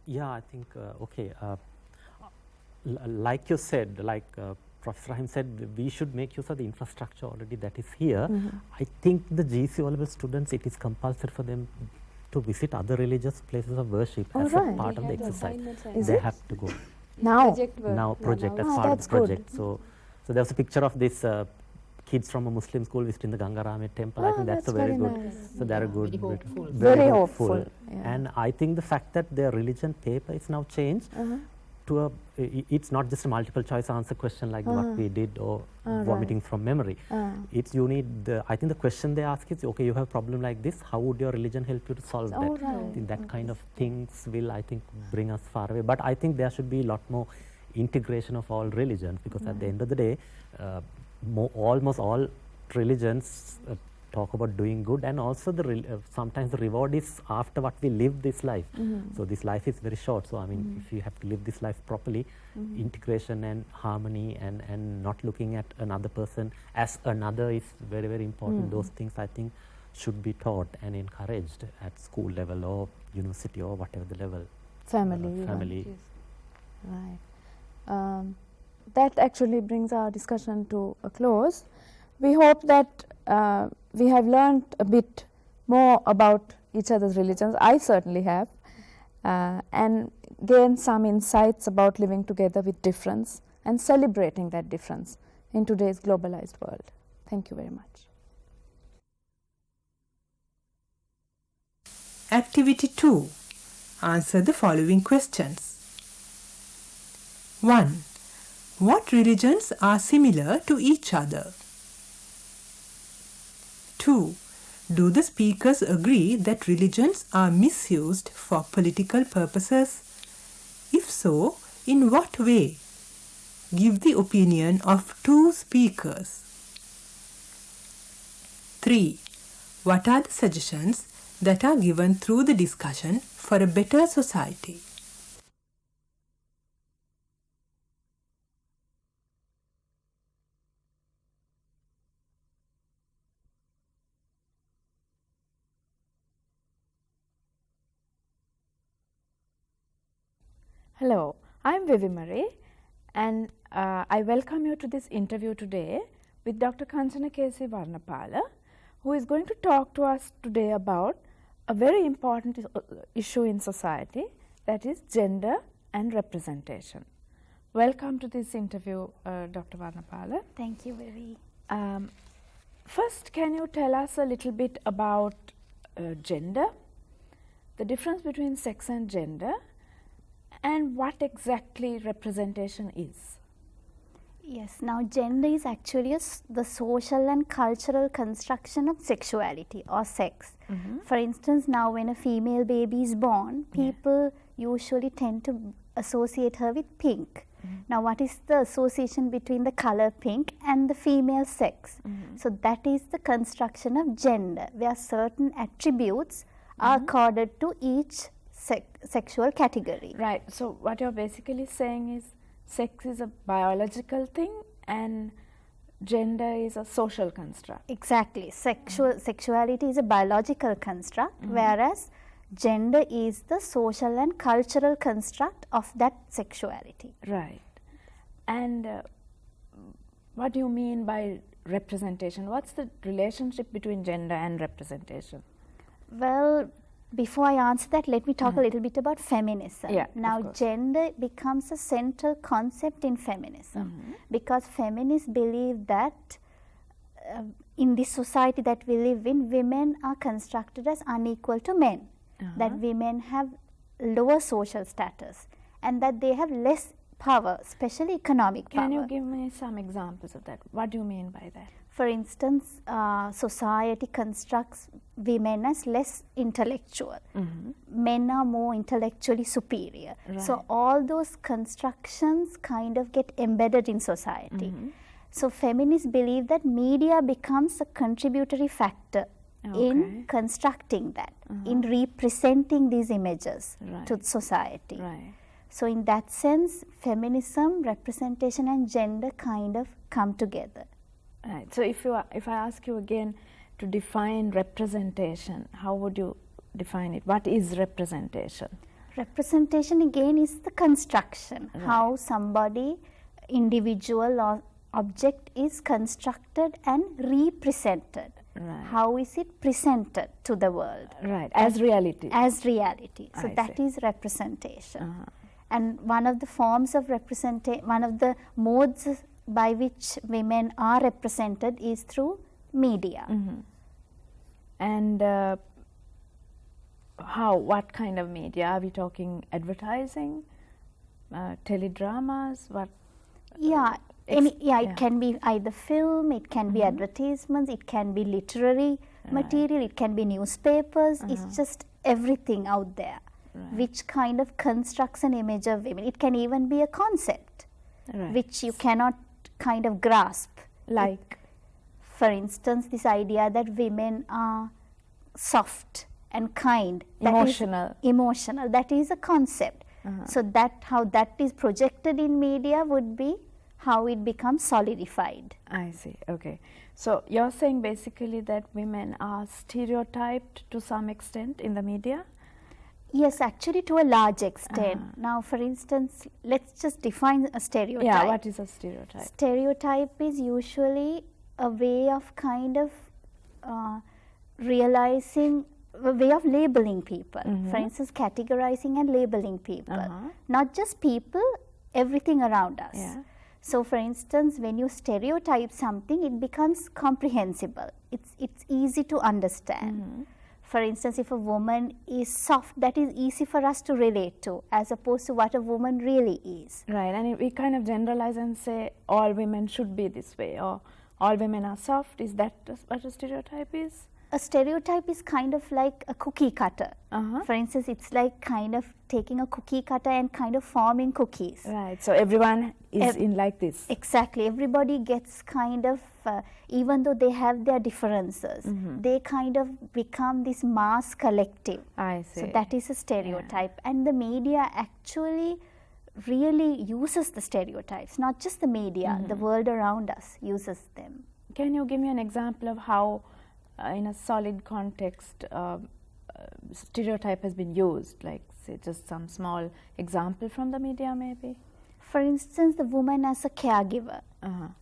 Yeah, I think, okay, like you said, like Professor Raheem said, we should make use of the infrastructure already that is here. I think the GC O-level students, it is compulsory for them to visit other religious places of worship as a part of the exercise. They have to go. Now? Project, as part of the project. So there was a picture of this kids from a Muslim school visiting the Gangarame temple. I think that's a very good. Nice. So they are good. Very hopeful. Yeah. And I think the fact that their religion paper is now changed to a, it's not just a multiple choice answer question like what we did or vomiting from memory. It's you need the, I think the question they ask is, okay, you have a problem like this, how would your religion help you to solve that? I think that kind of things will, I think, bring us far away. But I think there should be a lot more integration of all religions, because at the end of the day, almost all religions talk about doing good, and also the sometimes the reward is after what we live this life. So this life is very short, so I mean if you have to live this life properly, integration and harmony and not looking at another person as another is very, very important. Those things I think should be taught and encouraged at school level or university or whatever the level. Family. Right. That actually brings our discussion to a close. We hope that we have learned a bit more about each other's religions. I certainly have, and gained some insights about living together with difference and celebrating that difference in today's globalized world. Thank you very much. Activity 2. Answer the following questions. 1. What religions are similar to each other? 2. Do the speakers agree that religions are misused for political purposes? If so, in what way? Give the opinion of 2 speakers. 3. What are the suggestions that are given through the discussion for a better society? Hello, I am Vivi Marie, and I welcome you to this interview today with Dr. Kanchana K.C. Varnapala, who is going to talk to us today about a very important issue in society, that is gender and representation. Welcome to this interview, Dr. Varnapala. Thank you, Vivi. First, can you tell us a little bit about gender, the difference between sex and gender, and what exactly representation is? Yes, now gender is actually the social and cultural construction of sexuality or sex. For instance, now when a female baby is born, people usually tend to associate her with pink. Now what is the association between the color pink and the female sex? So that is the construction of gender, where certain attributes are accorded to each sexual category. Right. So what you're basically saying is sex is a biological thing and gender is a social construct. Exactly. Sexuality is a biological construct, whereas gender is the social and cultural construct of that sexuality. Right. And what do you mean by representation? What's the relationship between gender and representation? Well, before I answer that, let me talk a little bit about feminism. Now, gender becomes a central concept in feminism because feminists believe that in this society that we live in, women are constructed as unequal to men, that women have lower social status and that they have less power, especially economic power. Can you give me some examples of that? What do you mean by that? For instance, society constructs women as less intellectual. Men are more intellectually superior. So all those constructions kind of get embedded in society. So feminists believe that media becomes a contributory factor in constructing that, in representing these images to society. So in that sense, feminism, representation and gender kind of come together. Right. So if I ask you again to define representation, how would you define it? What is representation? Representation again is the construction, how somebody, individual or object is constructed and represented. How is it presented to the world? Right, as reality. As reality. So I that see. is representation. And one of the forms of representation, one of the modes by which women are represented is through media. And what kind of media? Are we talking advertising, teledramas, what? Yeah, it can be either film, it can be advertisements, it can be literary material, it can be newspapers, it's just everything out there which kind of constructs an image of women. It can even be a concept which you cannot kind of grasp. Like? For instance, this idea that women are soft and kind. Emotional, that is a concept. So that how that is projected in media would be how it becomes solidified. I see, okay. So you're saying basically that women are stereotyped to some extent in the media? Yes, actually to a large extent. Now, for instance, let's just define a stereotype. Yeah, what is a stereotype? Stereotype is usually a way of kind of realizing, a way of labeling people. For instance, categorizing and labeling people. Not just people, everything around us. So, for instance, when you stereotype something, it becomes comprehensible. It's easy to understand. For instance, if a woman is soft, that is easy for us to relate to, as opposed to what a woman really is. Right, and we kind of generalize and say all women should be this way, or all women are soft. Is that what a stereotype is? A stereotype is kind of like a cookie cutter. For instance, it's like kind of taking a cookie cutter and kind of forming cookies. Right, so everyone is in like this. Exactly, everybody gets kind of, even though they have their differences, they kind of become this mass collective. I see. So that is a stereotype. And the media actually really uses the stereotypes, not just the media, the world around us uses them. Can you give me an example of how in a solid context stereotype has been used, like say just some small example from the media maybe? For instance, the woman as a caregiver,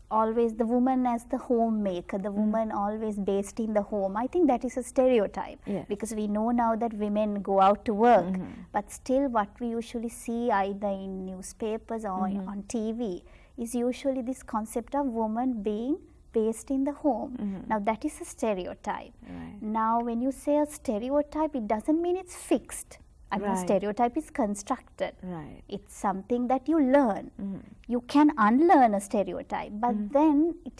always the woman as the homemaker, the woman always based in the home. I think that is a stereotype, because we know now that women go out to work, but still what we usually see either in newspapers or on TV is usually this concept of woman being based in the home. Now that is a stereotype. Now when you say a stereotype, it doesn't mean it's fixed. I mean, a stereotype is constructed. It's something that you learn. You can unlearn a stereotype, but then it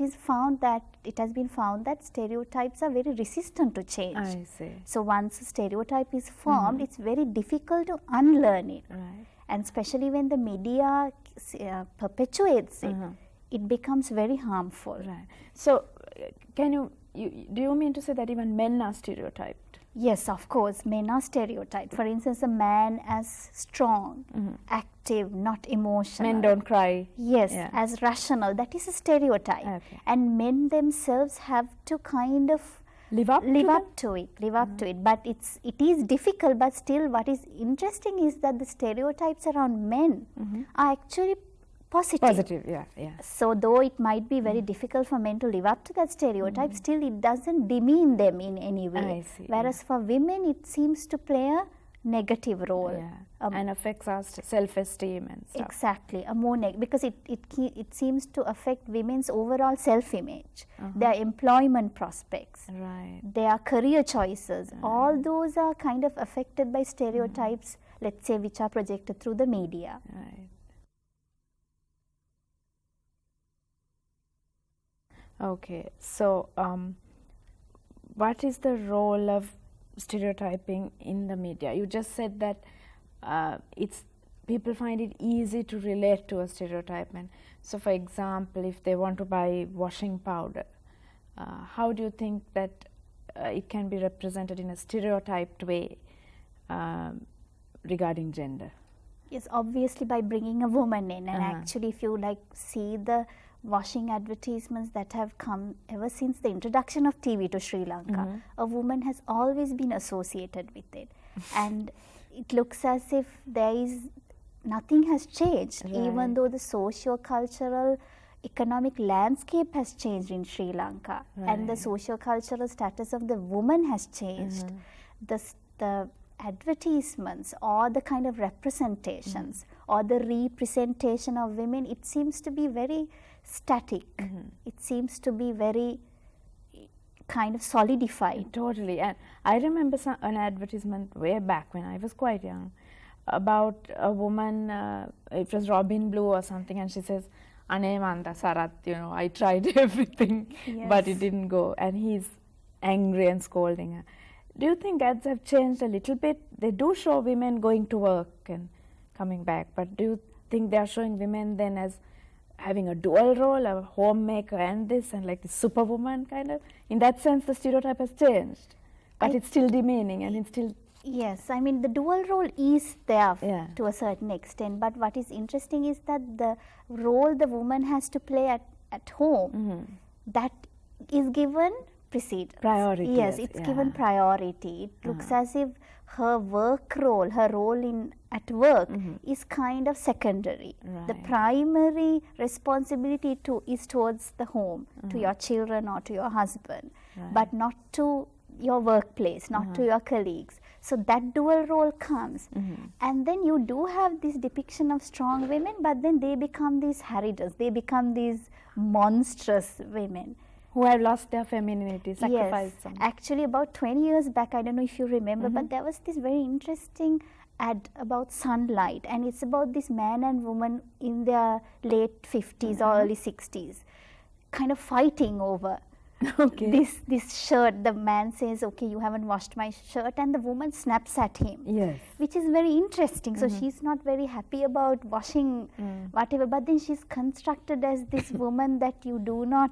has been found that stereotypes are very resistant to change. I see. So once a stereotype is formed, it's very difficult to unlearn it. And especially when the media perpetuates it, it becomes very harmful. So do you mean to say that even men are stereotyped? Yes, of course, men are stereotyped. For instance, a man as strong, active, not emotional. Men don't cry. Yes, as rational. That is a stereotype. And men themselves have to kind of live up to it. But it is difficult, but still what is interesting is that the stereotypes around men are actually positive. So though it might be very difficult for men to live up to that stereotype, still it doesn't demean them in any way. Whereas for women it seems to play a negative role. And affects our self-esteem and stuff. Exactly, because it seems to affect women's overall self-image, their employment prospects, their career choices. All those are kind of affected by stereotypes, let's say, which are projected through the media. Okay, so what is the role of stereotyping in the media? You just said that people find it easy to relate to a stereotype. And so, for example, if they want to buy washing powder, how do you think that it can be represented in a stereotyped way regarding gender? Yes, obviously by bringing a woman in. And actually, if you see the washing advertisements that have come ever since the introduction of TV to Sri Lanka, a woman has always been associated with it. And it looks as if nothing has changed, even Right. though the socio-cultural economic landscape has changed in Sri Lanka, and the Right. socio-cultural status of the woman has changed. The advertisements or the kind of representations or the representation of women, it seems to be very static. It seems to be very kind of solidified. Totally. And I remember an advertisement way back when I was quite young about a woman, it was Robin Blue or something, and she says, Ane Manda Sarat, I tried everything, but it didn't go. And he's angry and scolding her. Do you think ads have changed a little bit? They do show women going to work and coming back, but do you think they are showing women then as having a dual role, a homemaker and this, and like the superwoman kind of? In that sense, the stereotype has changed, but it's still demeaning and it's still... Yes, I mean the dual role is there Yeah. to a certain extent, but what is interesting is that the role the woman has to play at home, that is given precedence. Priority, Yes, yes, it's given yeah. priority. It looks as if her work role, her role at work is kind of secondary. The Right. primary responsibility is towards the home, to your children or to your husband, but not to your workplace, not to your colleagues. So that dual role comes. And then you do have this depiction of strong women, but then they become these harridans, they become these monstrous women. Who have lost their femininity, sacrificed Yes, some. actually about 20 years back, I don't know if you remember, but there was this very interesting ad about sunlight, and it's about this man and woman in their late 50s or early 60s kind of fighting over this shirt. The man says, okay, you haven't washed my shirt, and the woman snaps at him. Yes. Which is very interesting. So she's not very happy about washing whatever, but then she's constructed as this woman that you do not...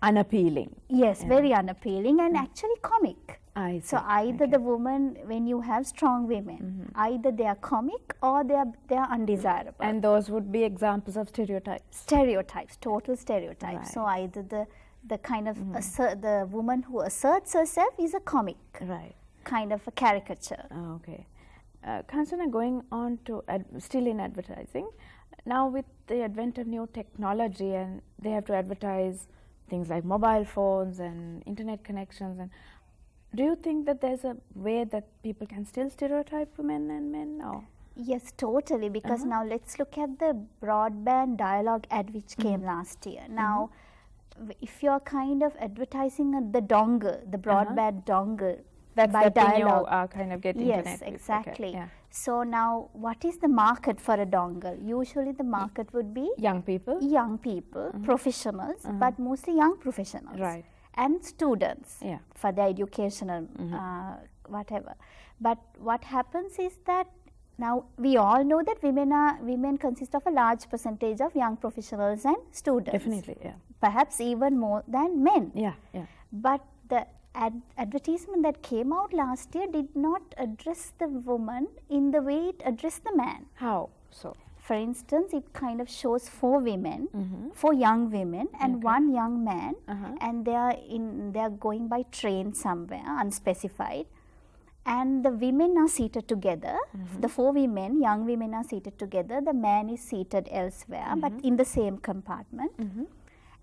Unappealing. Yes, very unappealing and actually comic. I see. So either the woman, when you have strong women, either they are comic or they are undesirable. And those would be examples of stereotypes. Stereotypes, total stereotypes. So either the kind of the woman who asserts herself is a comic, Right. kind of a caricature. Okay. Kancana, going on to still in advertising, now with the advent of new technology and they have to advertise things like mobile phones and internet connections, and do you think that there's a way that people can still stereotype women and men? Or? Yes, totally, because now let's look at the broadband dialogue ad which came last year. Now, if you're kind of advertising the dongle, the broadband dongle, That's by the thing dialogue. you kind of get Yes, internet with. exactly. Okay, yeah. So now, what is the market for a dongle? Usually the market would be Young people. young people, professionals, but mostly young professionals. Right. And students Yeah. for their educational whatever. But what happens is that now we all know that women consist of a large percentage of young professionals and students. Definitely, yeah. Perhaps even more than men. Yeah, yeah. But the advertisement that came out last year did not address the woman in the way it addressed the man. How so? For instance, it kind of shows 4 women, 4 young women and 1 young man, and they are going by train somewhere, unspecified. And the women are seated together. The 4 women, young women, are seated together. The man is seated elsewhere, but in the same compartment.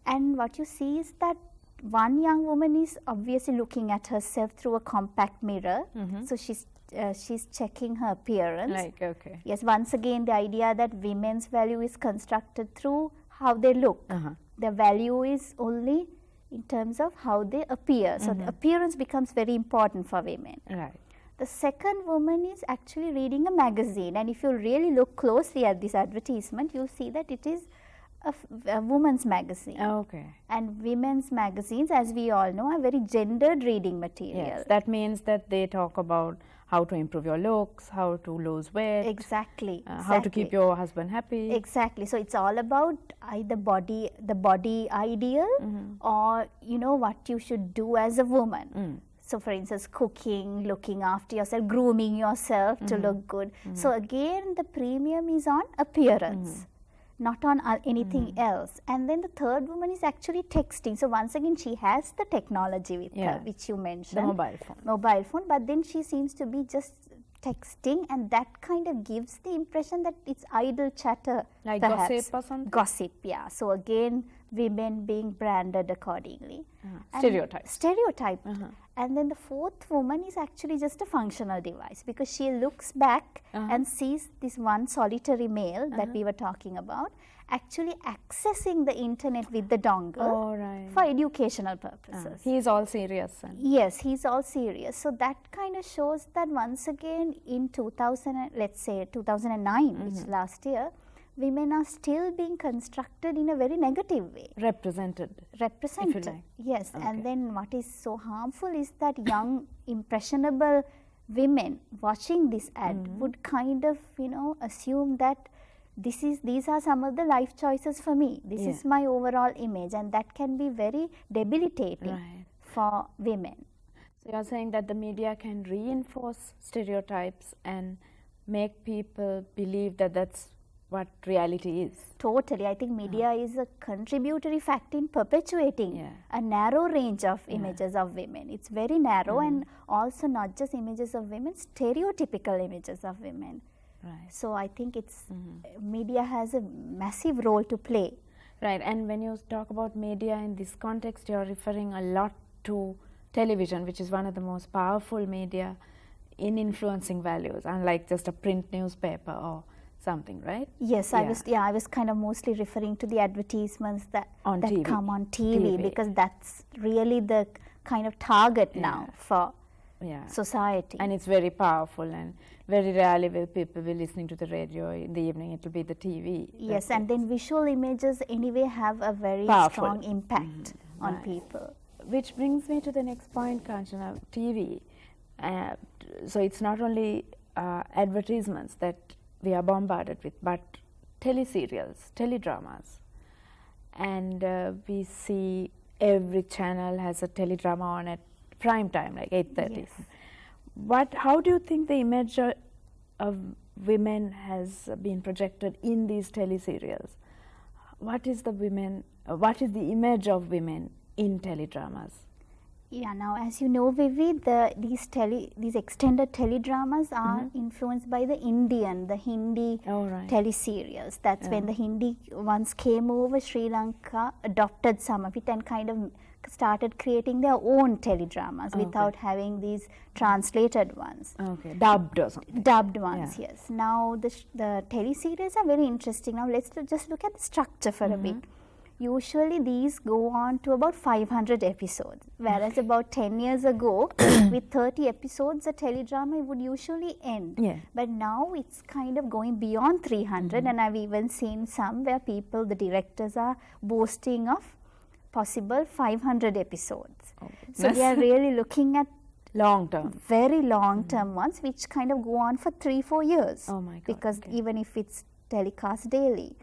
And what you see is that one young woman is obviously looking at herself through a compact mirror. So she's checking her appearance. Like, okay. Yes, once again, the idea that women's value is constructed through how they look. Their value is only in terms of how they appear. So the appearance becomes very important for women. Right. The second woman is actually reading a magazine, and if you really look closely at this advertisement, you'll see that it is a woman's magazine. Okay. And women's magazines, as we all know, are very gendered reading material. Yes, that means that they talk about how to improve your looks, how to lose weight, Exactly. how to keep your husband happy. Exactly. So it's all about either the body ideal, or what you should do as a woman. So for instance, cooking, looking after yourself, grooming yourself to look good. So again, the premium is on appearance, not on anything else. And then the third woman is actually texting. So once again, she has the technology with her, which you mentioned. The mobile phone. Mobile phone, but then she seems to be just texting, and that kind of gives the impression that it's idle chatter, Like perhaps. gossip or something? Gossip, yeah. So again, women being branded accordingly. And Stereotypes. Stereotyped. And then the fourth woman is actually just a functional device, because she looks back and sees this one solitary male that we were talking about actually accessing the internet with the dongle for educational purposes. He is all serious. Yes, he's all serious. So that kind of shows that once again in 2000, let's say 2009, which is last year, women are still being constructed in a very negative way. Represented. Represented, yes. And then what is so harmful is that young, impressionable women watching this ad would kind of, assume that these are some of the life choices for me. This is my overall image, and that can be very debilitating for women. So you're saying that the media can reinforce stereotypes and make people believe that that's what reality is. Totally. I think media is a contributory factor in perpetuating a narrow range of images of women. It's very narrow, and also not just images of women, stereotypical images of women. Right. So I think it's media has a massive role to play. Right. And when you talk about media in this context, you're referring a lot to television, which is one of the most powerful media in influencing values, unlike just a print newspaper or something, right? Yes, I was kind of mostly referring to the advertisements that come on TV, because that's really the kind of target now for society. And it's very powerful, and very rarely will people be listening to the radio in the evening. It will be the TV. Yes, and then visual images anyway have a very strong impact on people. Which brings me to the next point, Kanchana, TV. So it's not only advertisements that we are bombarded with, but teleserials, teledramas. And we see every channel has a teledrama on at prime time, like 8:30. Yes. How do you think the image of women has been projected in these teleserials? What is the image of women in teledramas? Yeah, now as you know, Vivi, these extended teledramas are influenced by the Hindi teleserials. That's when the Hindi ones came over, Sri Lanka adopted some of it and kind of started creating their own teledramas without having these translated ones. Dubbed or something. Dubbed ones, yes. Now the teleseries are very interesting. Now let's just look at the structure for a bit. Usually these go on to about 500 episodes, whereas about 10 years ago, with 30 episodes, a teledrama would usually end. But now it's kind of going beyond 300, and I've even seen some where the directors are boasting of possible 500 episodes. So we are really looking at very long-term ones, which kind of go on for 3-4 years. Oh my God. Because even if it's telecast daily.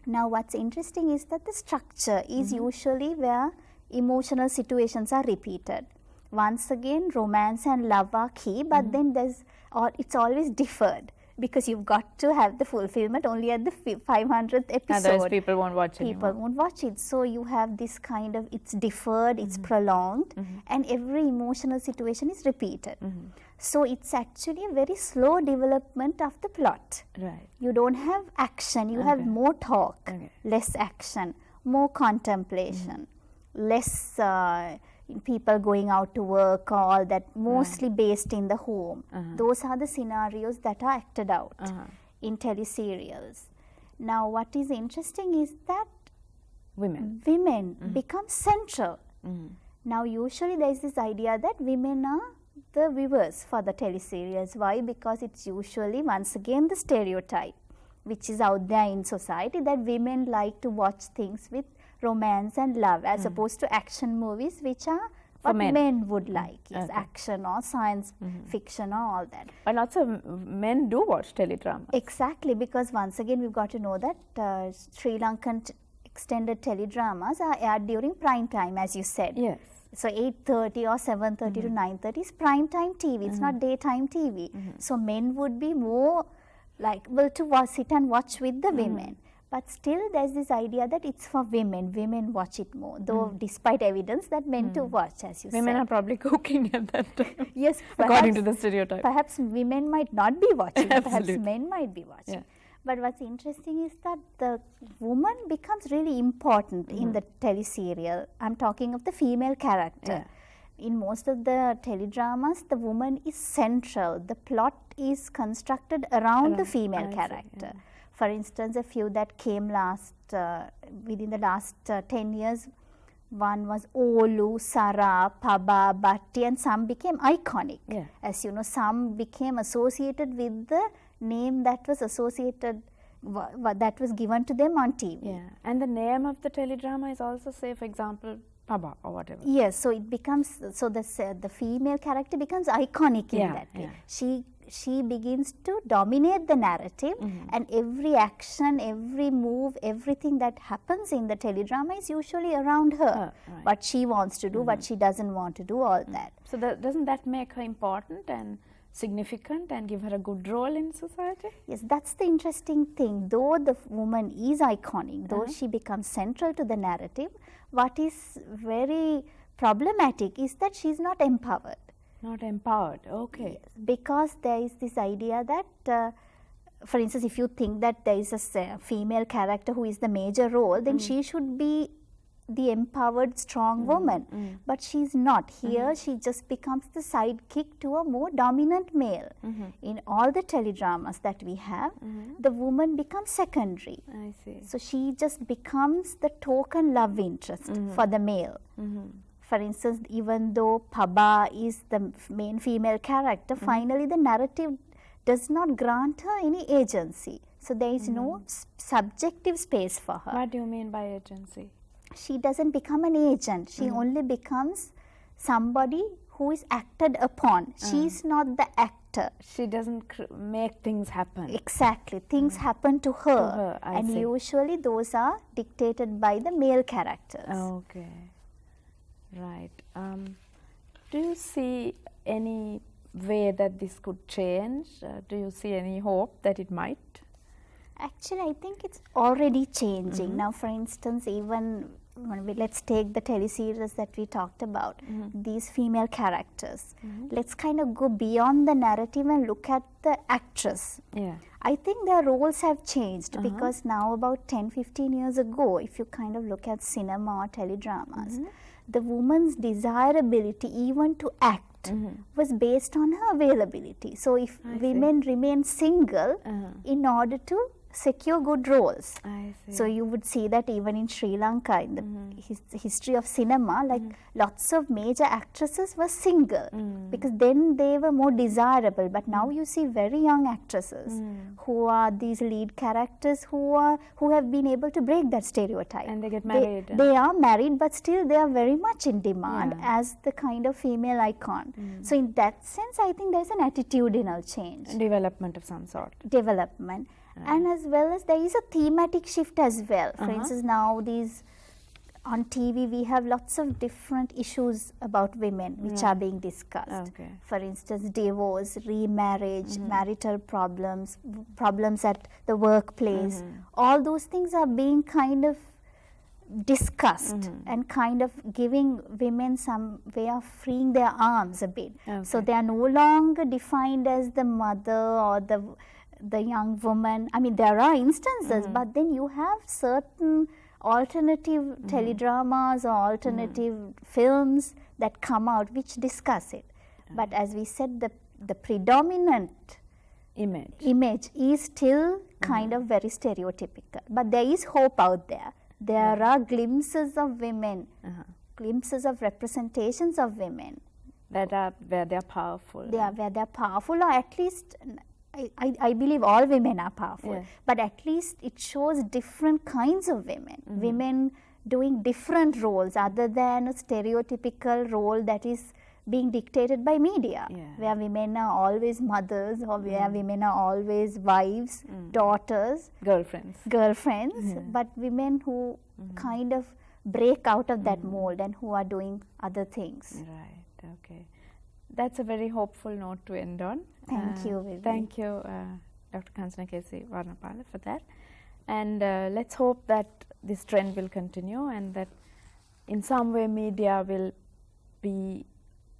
Now what's interesting is that the structure is usually where emotional situations are repeated. Once again, romance and love are key, but then it's always deferred, because you've got to have the fulfillment only at the 500th episode. Otherwise people won't watch it. People won't watch it. So you have this kind of, it's deferred, it's prolonged, and every emotional situation is repeated. So it's actually a very slow development of the plot. Right. You don't have action, you have more talk, less action, more contemplation, less people going out to work, all that, mostly based in the home. Those are the scenarios that are acted out in teleserials. Now what is interesting is that women become central. Now usually there is this idea that women are the viewers for the teleserials. Why? Because it's usually, once again, the stereotype which is out there in society, that women like to watch things with romance and love, as opposed to action movies, which are what men would like, action or science fiction or all that. But lots of men do watch teledramas. Exactly, because once again we've got to know that Sri Lankan extended teledramas are aired during prime time, as you said. Yes. So 8:30 or 7:30 to 9:30 is prime time TV. It's not daytime TV. So men would be more liable to sit and watch with the women. But still there's this idea that it's for women. Women watch it more, though despite evidence that men too watch, as you Women said. are probably cooking at that time. Yes, according to the stereotype. Perhaps women might not be watching, perhaps Absolutely. men might be watching. Yeah. But what's interesting is that the woman becomes really important in the teleserial. I'm talking of the female character. In most of the teledramas, the woman is central. The plot is constructed around the female character. For instance, a few that came within the last 10 years, one was Olu, Sara, Paba, Bhatti, and some became iconic. As you know, some became associated with the name that was associated, that was given to them on TV. Yeah, and the name of the teledrama is also, say, for example, Paba or whatever. Yes, so it becomes, so the female character becomes iconic in that way. She begins to dominate the narrative, and every action, every move, everything that happens in the teledrama is usually around her. What she wants to do, what she doesn't want to do, all that. So doesn't that make her important and significant and give her a good role in society? Yes, that's the interesting thing. Though the woman is iconic, though she becomes central to the narrative, what is very problematic is that she is not empowered. Not empowered, okay. Yes, because there is this idea that, for instance, if you think that there is a female character who is the major role, then she should be the empowered, strong woman. But she is not. Here she just becomes the sidekick to a more dominant male. In all the teledramas that we have, the woman becomes secondary. I see. So she just becomes the token love interest for the male. For instance, even though Paba is the main female character, finally the narrative does not grant her any agency. So there is no subjective space for her. What do you mean by agency? She doesn't become an agent. She only becomes somebody who is acted upon. She is not the actor. She doesn't make things happen. Exactly. Things happen to her. I and see. usually those are dictated by the male characters. Okay. Right. Do you see any way that this could change? Do you see any hope that it might? Actually, I think it's already changing. Now, for instance, even let's take the teleseries that we talked about, these female characters. Let's kind of go beyond the narrative and look at the actress. Yeah. I think their roles have changed because now about 10-15 years ago, if you kind of look at cinema or teledramas, the woman's desirability even to act was based on her availability. So if women remain single in order to secure good roles. I see. So you would see that even in Sri Lanka, in the history of cinema, like lots of major actresses were single because then they were more desirable. But now you see very young actresses who are these lead characters who have been able to break that stereotype. And they get married. They are married, but still they are very much in demand as the kind of female icon. So in that sense, I think there's an attitudinal change. Development of some sort. Development. And as well as there is a thematic shift as well. For instance, now on TV we have lots of different issues about women which are being discussed. Okay. For instance, divorce, remarriage, marital problems, problems at the workplace. All those things are being kind of discussed and kind of giving women some way of freeing their arms a bit. So they are no longer defined as the mother or the young woman. I mean, there are instances, but then you have certain alternative teledramas or alternative films that come out which discuss it. But as we said, the predominant image is still kind of very stereotypical. But there is hope out there. There are glimpses of women, glimpses of representations of women. That are where they are powerful. Where they are powerful, or at least I believe all women are powerful, but at least it shows different kinds of women, women doing different roles other than a stereotypical role that is being dictated by media, where women are always mothers or where women are always wives, daughters, girlfriends, but women who kind of break out of that mold and who are doing other things. Right, okay. That's a very hopeful note to end on. Thank you, Vivi. Thank you, Dr. Kansana K.C. Wathmanel, for that. and let's hope that this trend will continue, and that in some way media will be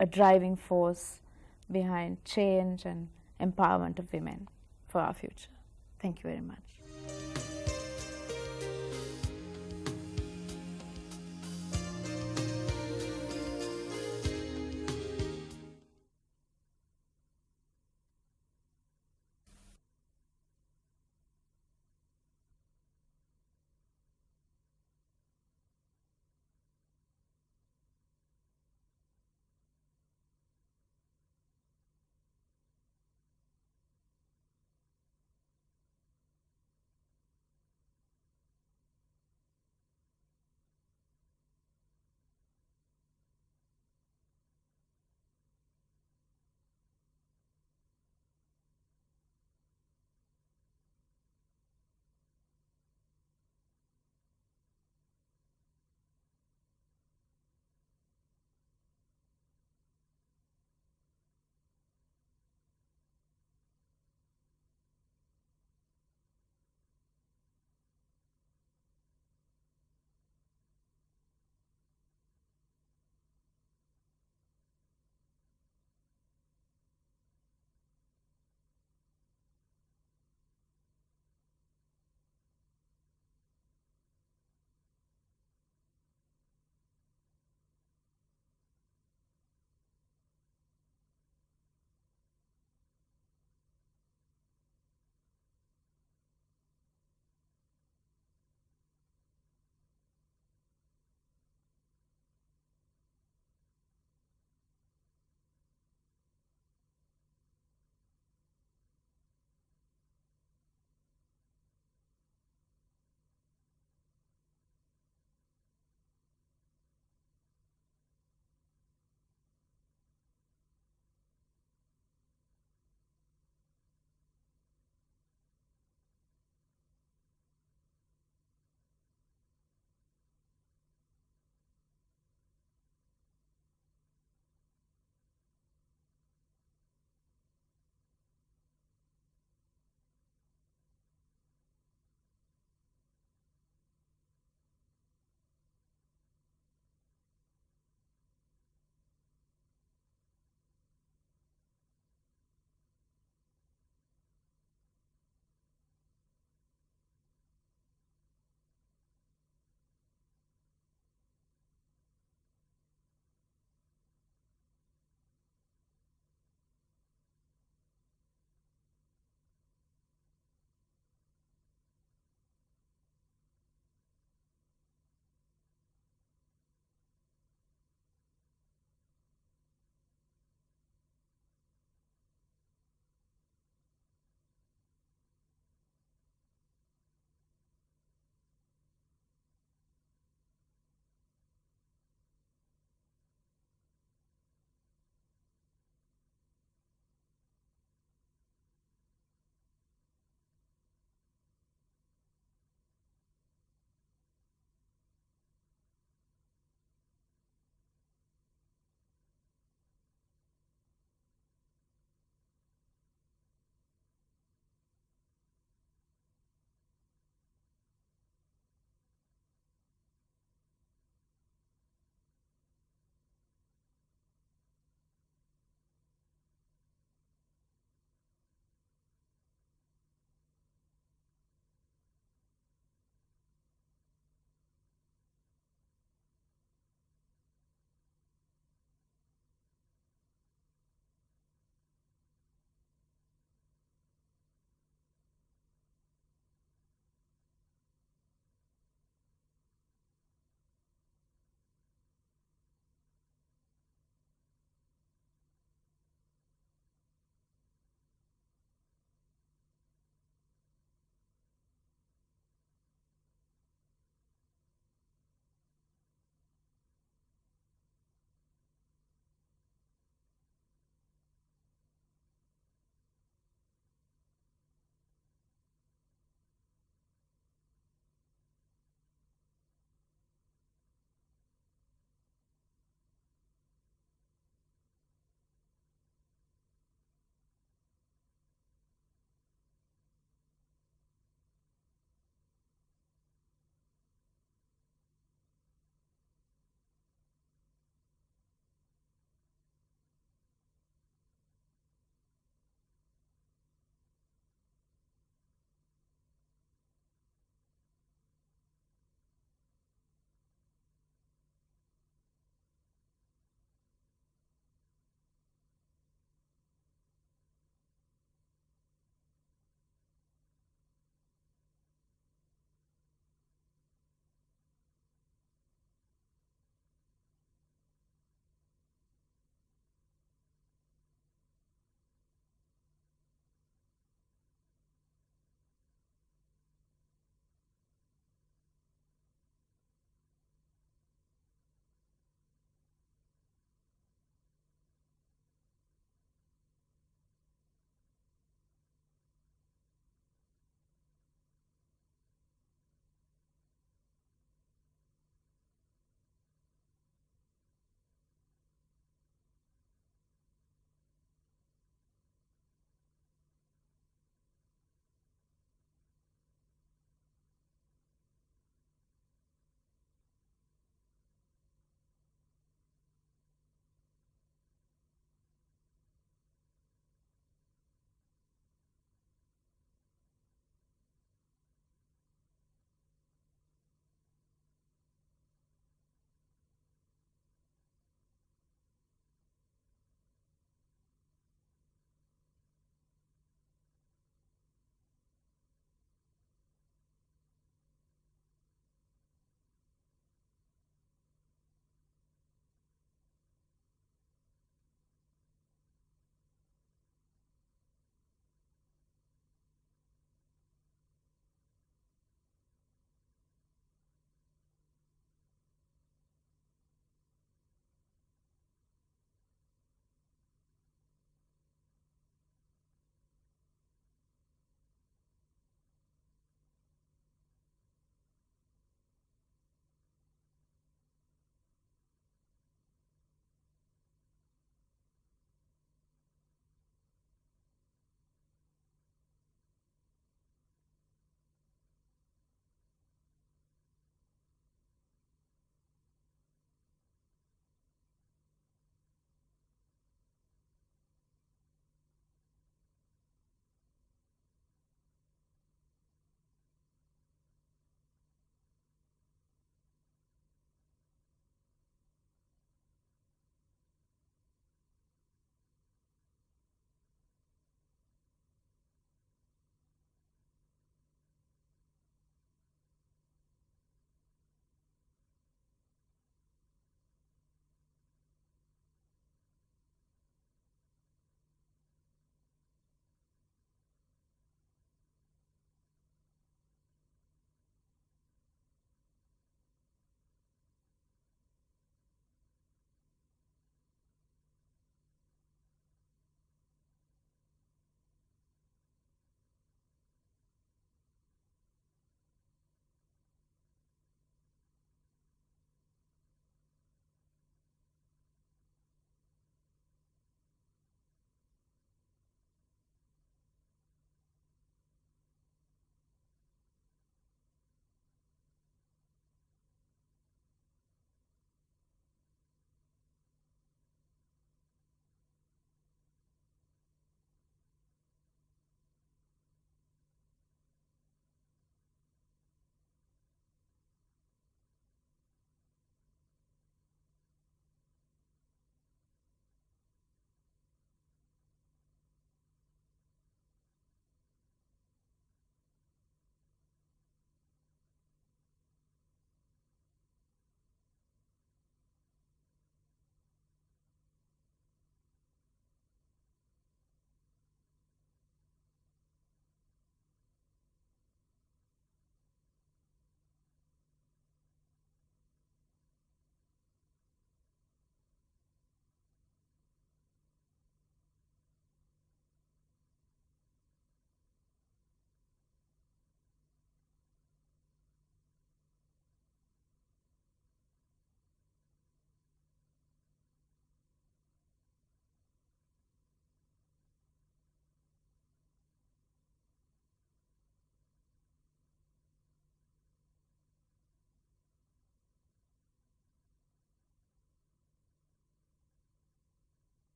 a driving force behind change and empowerment of women for our future. Thank you very much.